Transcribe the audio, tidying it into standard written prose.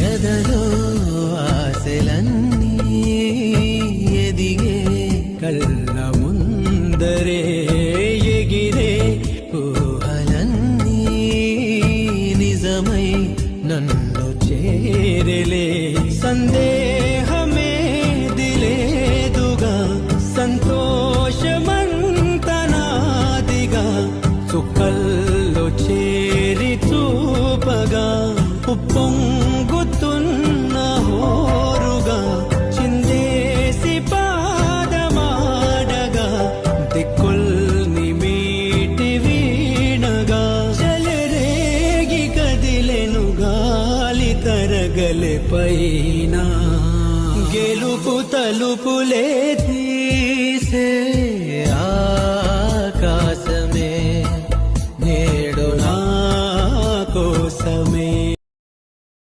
ఎదలో ఆశలన్నీ ఎదిగే కళ్ళ ముందరే ఎగిరే ఊహలన్నీ నిజమై నన్ను చేరలే సందేహమే దిలేదుగా సంతోషమంతనాదిగా చుక్కల్లో చేరి చూపగా ఉప్పొంగుతున్న హోరుగా చిందేసి పాదమాడగా దిక్కుల్ని మీటి వీణగా చెలరేగి కదిలెను గాలి తరగలే పైన గెలుపు తలుపులే తీసే